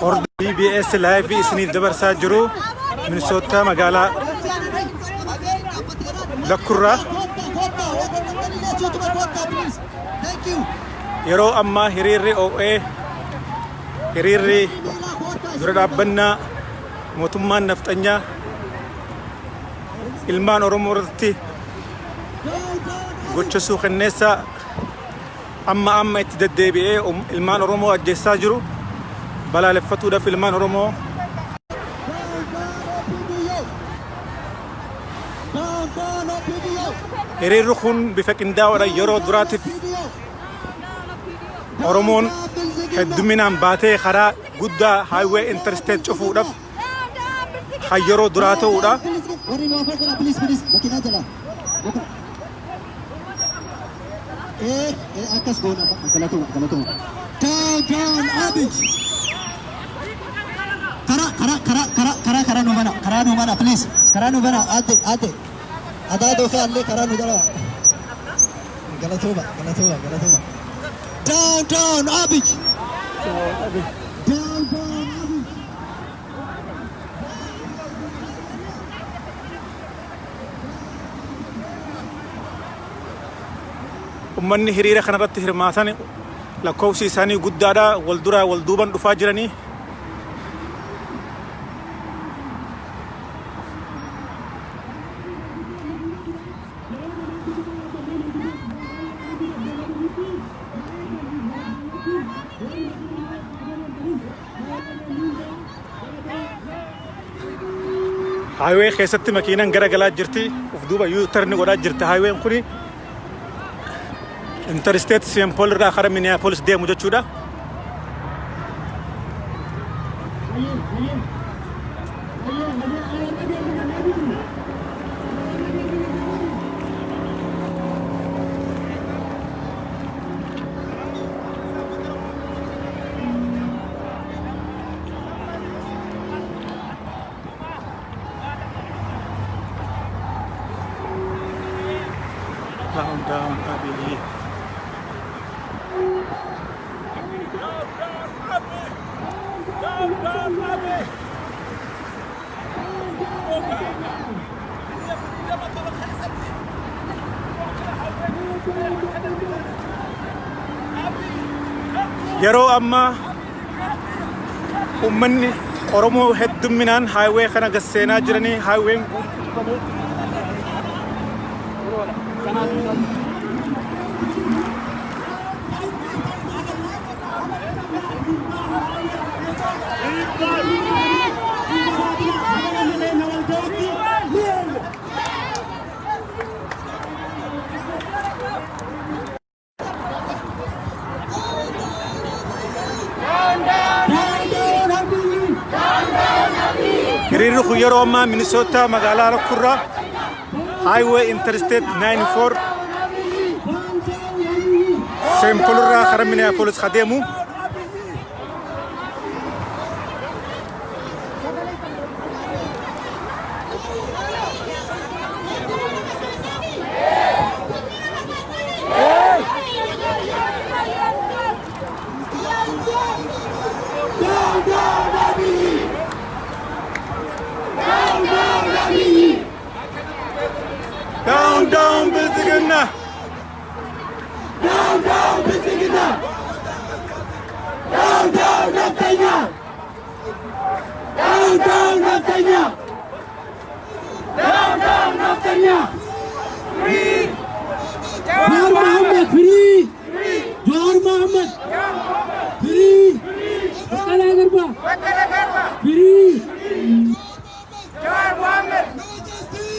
Ordi BBS live isiniif dabarsaa jiru Minnesota magaalaa Lakkurraa yeroo ammaa hiriirri OA hiriirri dura dhaabbannaa mootummaan nafxanyaa ilmaan Oromoo irratti gocha suukanneessaa amma itti deddeebi'ee ilmaan Oromoo ajjeessaa jiru balaaleffatuudhaaf ilmaan Oromoo hiriirri kun bifa qindaa'oodhaan yeroo duraatiif Oromoon hedduminaan baatee karaa guddaa highway interstate cufuudhaaf yeroo duraa ta'uudha. Kara numana please. Kara numana ade. Ada dofe alle kara numana. Galatoma. Down Abich. Down Abich. Ummanni hiriira kanarratti hirmaatan lakkoofsi isaanii guddaadha wal duraa wal duuban dhufaa jiranii highway keessatti makiinaan garagalaa jirti uf duuba U-turn godhaa jirti highway kuni interstate St. Paul irraa gara Minneapolis deemu jechuudha. Down, Abby. Yeroo amma ummanni Oromoo hedduminaan highway kana gasseenaa jiranii highway hiriirri kun yeroo ammaa Minnesota magaalaa Lakkurraa highway interstate 94 St. Paul irraa gara Minneapolis deemu Down Bilzigana. Down Bilzigana. Down Naftanya. Down Naftanya. Free. Jawar Muhammad free. Jawar Muhammad. Free. Wakala Garba. Free. Jawar Muhammad.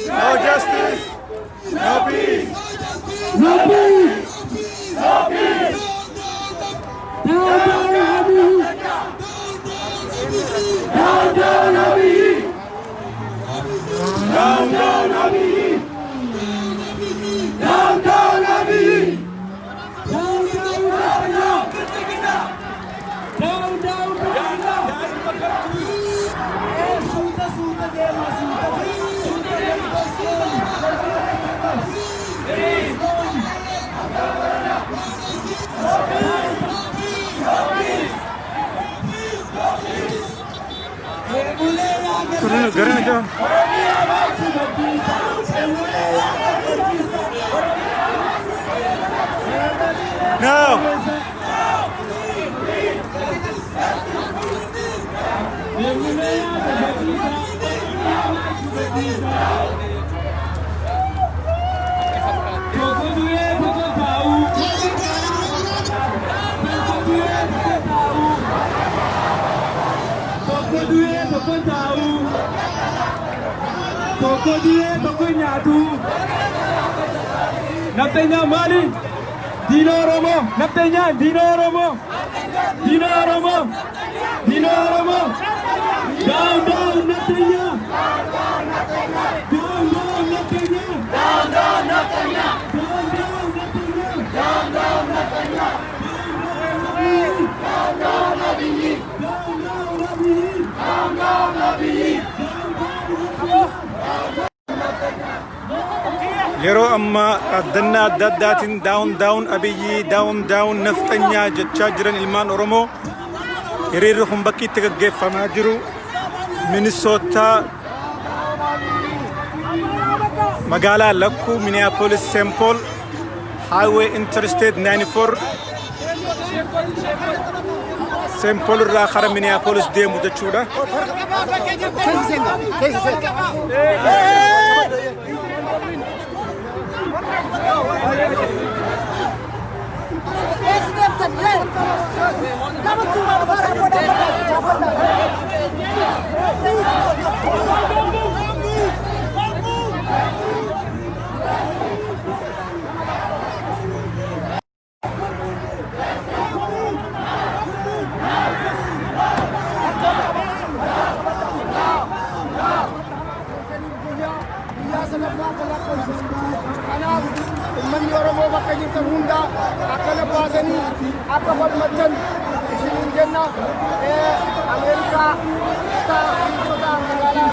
No justice. No peace. No peace. No peace. Down Abiy. Down Abiy. Down Abiy. Down Abiy. Garana John. No. Toko dia toko nyatu. Naftanya Mali. Dino Romo. Naftanya Dino Romo. Dino Romo. Dino Romo. Down down naftanya. Down down naftanya. Down down naftanya. Down down naftanya. Down down naftanya. Down down Nabi. Down down Nabi. Down down Nabi. yeroo amma dhaaddannaa adda addaatiin daawun abiyyi daawun nafxanyaa jechaa jiran ilmaan oromoo hiriirri kun bakki itti gaggeeffamaa jiru minisootaa magaalaa lakkuu minneapolis St. Paul highway interstate 94 St. Paul irraa kara minneapolis deemu jechuudha. من يورمو بكا جيت هوندا اكل بازني اكل متن اسمين جنة امريكا تا سودا مغالا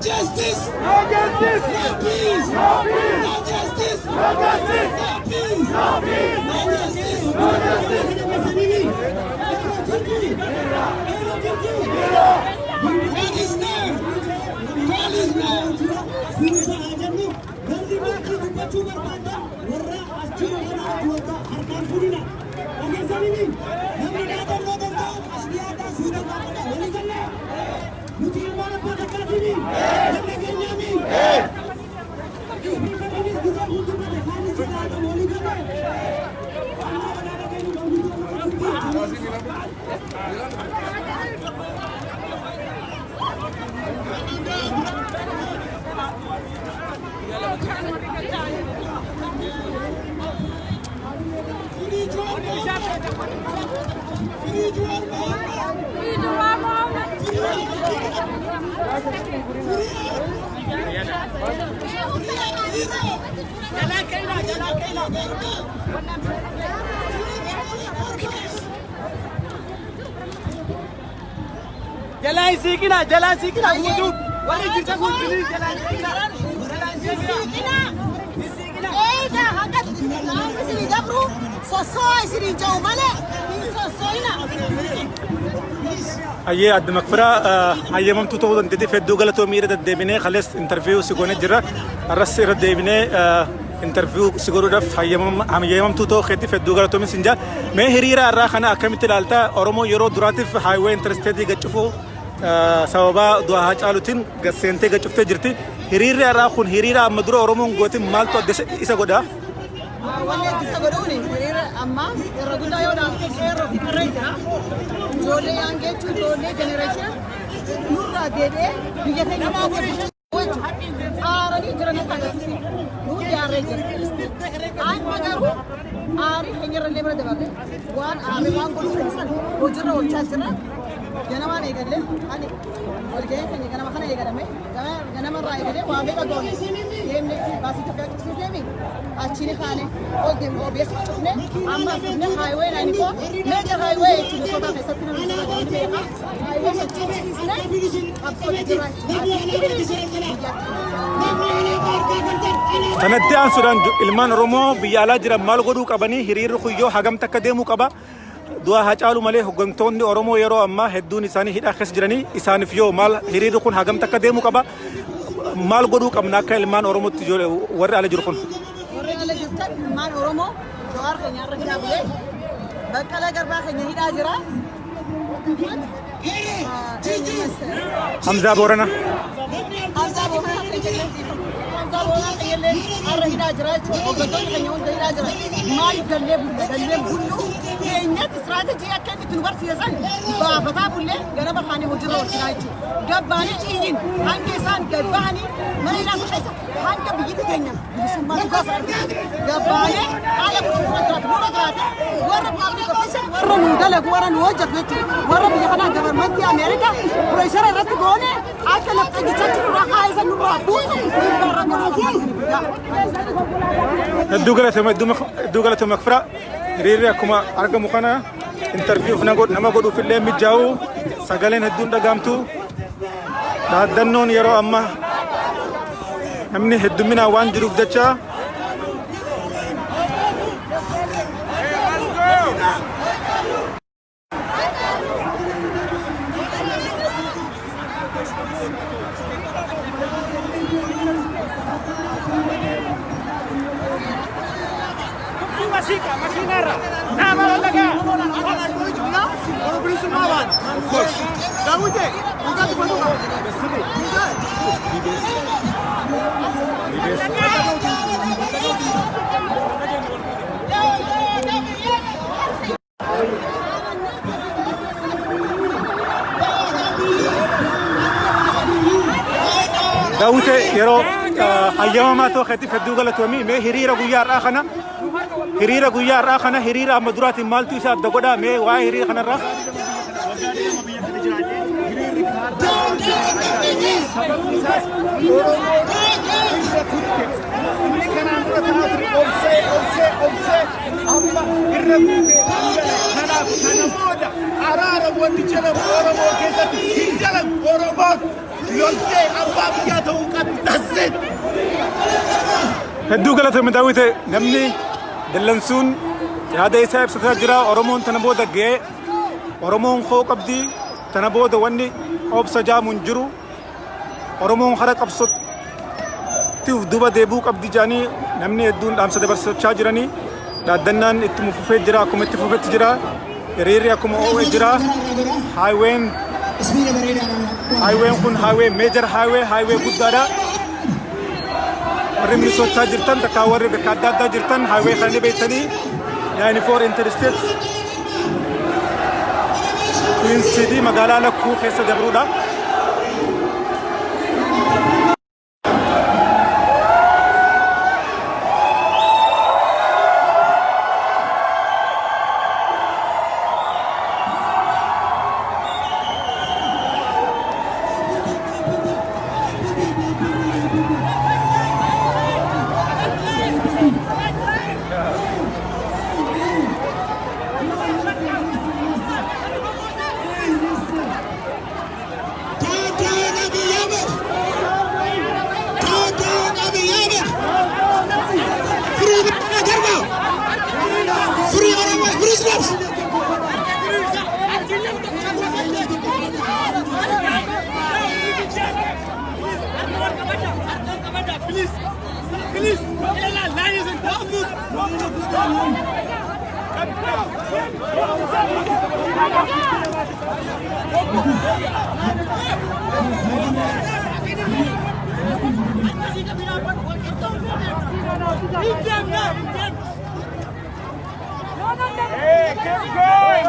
justice! No justice! No peace! No peace! No justice! No justice! No peace! No peace! No justice! No justice! God is there! God is there! Jalan sikina, wudu. Wari kita kunjungi jalan sikina. Eita, hangat. Nama sini Gabru. Sosoi sini jauh mana? Sosoi na. أيه عد مكفرة أيه مم تطور أنت في الدوغلة تومير الدبنة خلص انترفيو سيكون جرا الرئيس الدبنة انترفيو سيكون رف أيه مم تطور خدي في الدوغلة تومي سنجا ما هريرة الراخنا أكمل تلالتا أورمو يرو دراتي في هايوي انترستيدي جتشوفو سببا دوا هاجالوتين جسنتي جتشوفت جرتي هريرة الراخون هريرة مدرو أورمو غوتي مالتو دس إيسا غودا Wanne bisa godoni, amma irragulla yoo dhaaf qeerroo fi qarreeja ijoollee yaangee jechuun ijoollee jenereeshinii nurraa deebi'ee biyya keenya wajjin aaranii jiran akka agarsiisu nuti aarree jira. Amma garuu aarii keenyarra illee bira dabarre waan aarii waan godhuuf san hojiirra oolchaa jira. Ganamaan eegalee ani walgahii keenya ganama kana eegalame ganamarraa eegalee waa meeqa goone deemne baasii Itoophiyaa cufsiisneemi achini kaane ol deemne OBS cufne amma asufne haayiwee naani koo meejar haayiwee jechuun sodaa keessatti namni sodaa jedhanii beeka haayiwee san cufsiisne qabsoo jirra kanatti aansuudhaan ilmaan Oromoo biyya alaa jiran maal godhuu qabanii hiriirri kuyyoo hagam takka deemuu qaba du'a hacaalu malee hooggantoonni Oromoo yeroo ammaa hedduun isaanii hidhaa keessa jiranii isaaniif yoo maal hiriirri kun hagam takka deemuu qaba maal godhuu qabna akka ilmaan Oromootti warri ala jiru kun warri ala jirtan ilmaan Oromoo Jawaar keenya irra hidhaa bulee Baqqalaa Garbaa keenya hidhaa jira Hamza Boorana Hamza Boorana keenya arra hidhaa jira jechuudha. Hooggantoonni keenya hunda hidhaa jira. Maal dallee bullu keenyatti istiraatejii akka inni nu barsiisan baafataa bullee ganama kaanii hojiirra oolchinaa jechuudha. Gabbaanii ciiyin hanga isaan gabbaanii mana hidhaa keessa hanga biyyi keenya bilisummaa dhugaa argatu. Gabbaanii haala guddaa jiraate warra paablik ofiishan warra nu dalagu warra nu hojjetu jechuudha. Warra biyya kanaa gabarmantii Ameerikaa pireeshara irratti goone akka lafta gichaatti nurraa kaa'isan nurraa buusu hedduu galatoomaa makfira hiriirri akkuma argamu kana interviiyuuf nama godhuuf illee mijaa'u sagaleen hedduun dhagaamtu dhaaddannoon yeroo amma namni hedduminaan waan jiruuf jecha Makinara. Nama lagi. Orang berisama wan. Kamu je. Bukan tu pasal. Daute yero hayyama ma to khati feddu galatoomi me hiriira guyyaa irraa kana hiriira amma duraatiin maaltu isa adda godhaa mee waa'ee hiriira kanarraa hedduu galatoomi daawwite namni dallansuun yaada isaa ibsataa jira Oromoon tana booda ga'ee Oromoon koo qabdi tana booda wanni obsa jaamuun jiru Oromoon hara qabsootiif duba deebuu qabdi jaanii namni hedduun dhaamsa dabarsachaa jiranii dhaaddannaan itti fufee jira akkuma itti fufetti jira hiriirri akkuma oowwee jira haayiween kun haayiwee meejar haayiwee guddaadha warri minisootaa jirtan takkaa warri bakka adda addaa jirtan haayiwee kana beektanii 94 interstate Queen City magaalaa lakkuu keessa dabruudha. Hey, keep going,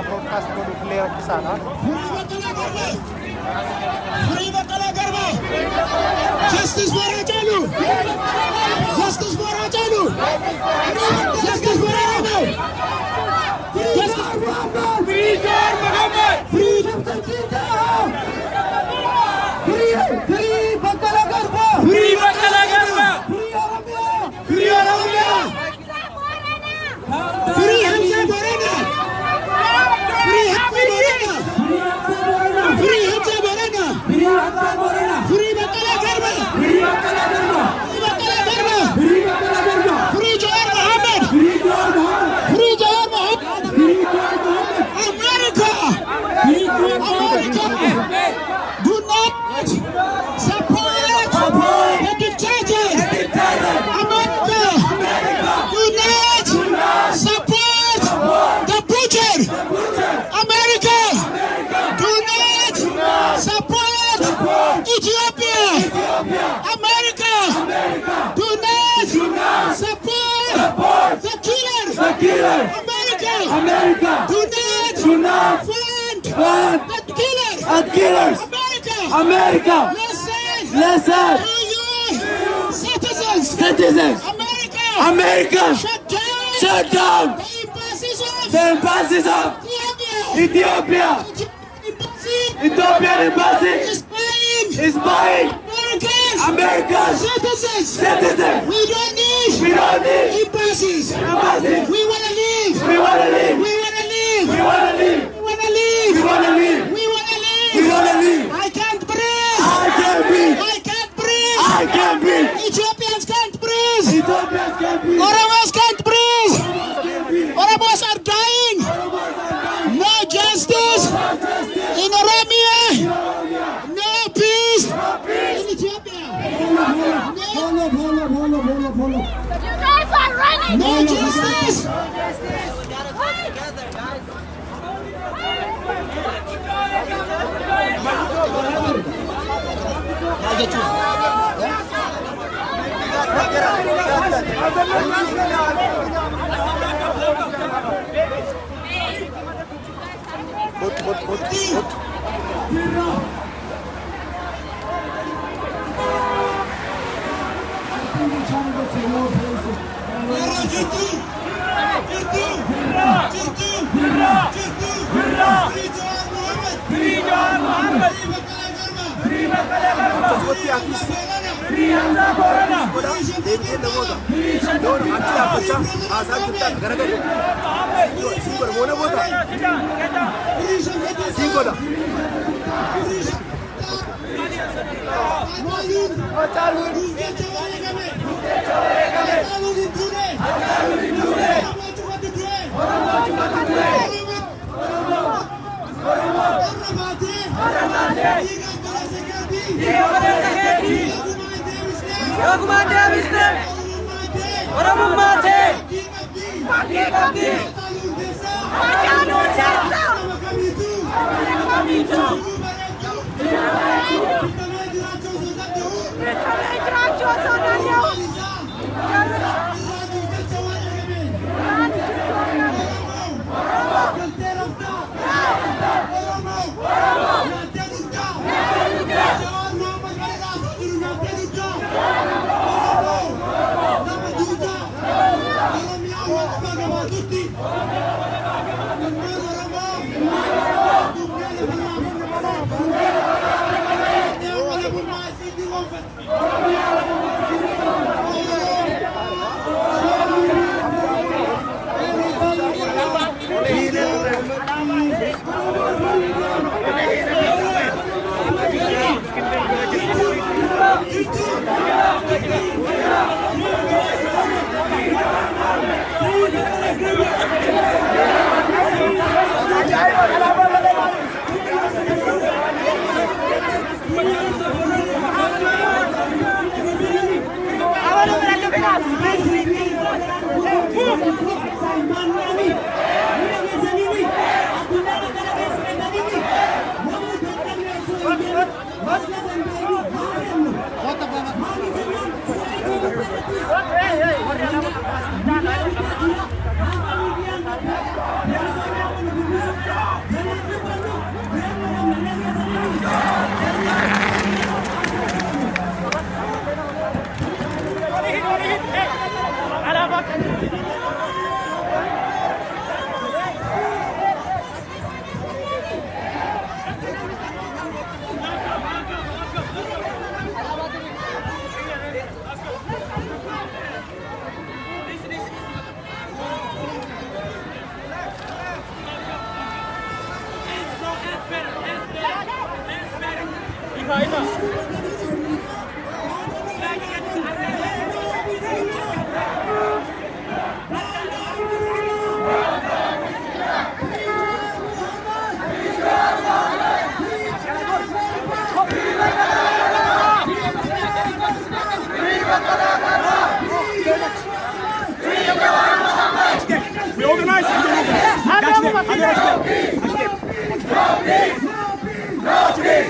broadcast ko declare ke sana. Free Bakala Garba! Justice for Hachalu! Justice for Hachalu! Justice for Hachalu! Free Jar Muhammad! Free Bakala Garba! Free Bakala Garba! Free Oromia! Free Hamza Borana! Free Hamza Borana! Free Hamza Borana! Free Bakala Garba! Free Bakala Garba! Free Bakala Garba! Free Jar Muhammad! Free Jar Muhammad! America! America! Do not support the dictators! America! Do not support the butcher! America! Do not support Ethiopia! America! Do not support the killer! America! Do not fund the killers! America! Listen! To you citizens! America! Shut down! The embassies of Ethiopia! Ethiopian embassy is buying America's citizens! We don't need embassies! We wanna live! I can't breathe! Ethiopians can't breathe! Oromos can't breathe! Oromos are dying! No justice in Oromia! No peace in Ethiopia! You guys are running! No justice!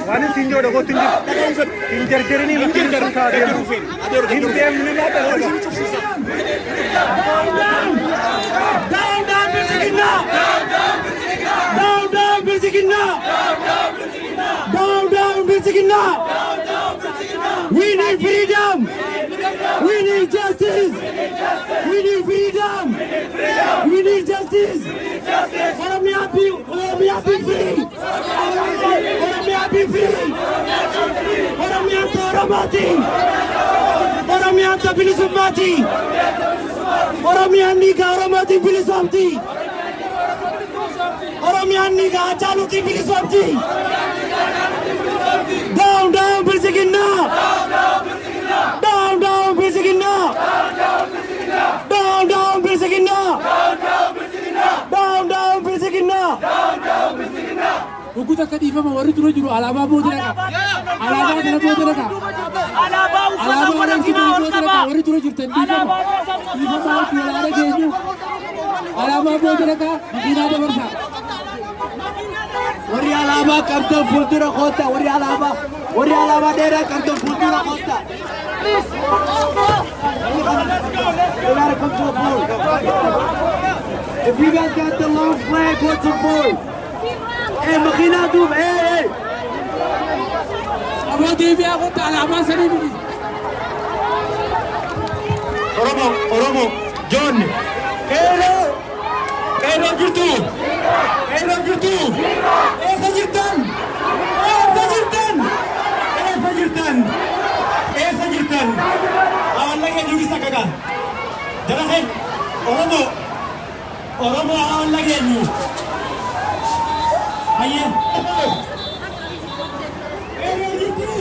Wani sinjo da gotin injarjeri ni mutin da ka da rufin injem ni na da Down, Birsigina! Down, Birsigina! Down, Birsigina! We need freedom! We need justice! We need freedom! We need justice! Oromia be free! Oromia be free! Oromia to Oromati! Oromia to Bilisumati! Oromia niga Oromati Bilisumati! Oromia niga Achaluti Bilisumati! Down, Birsigina! Down, Birsigina! Down, Birsigina! Down, Birsigina! Ukuta kadifa ma wari turo juru alaba bodira ka alaba dana bodira ka alaba wari turo bodira ka wari turo jirten difa ma kilara genyu alaba bodira ka dina da barsa wari alaba karto fultura khota wari alaba dera karto fultura khota come to a vote. If you guys got the long flag, what's the vote? Hey, Makina Doom, hey! abo devi ako ta alaba sani ni Oromo, John. Kero gitu. Fajirtan. Awan lagi yang juga sakakan. Jangan hai. Oromo awan lagi yang. Aye. Kero gitu.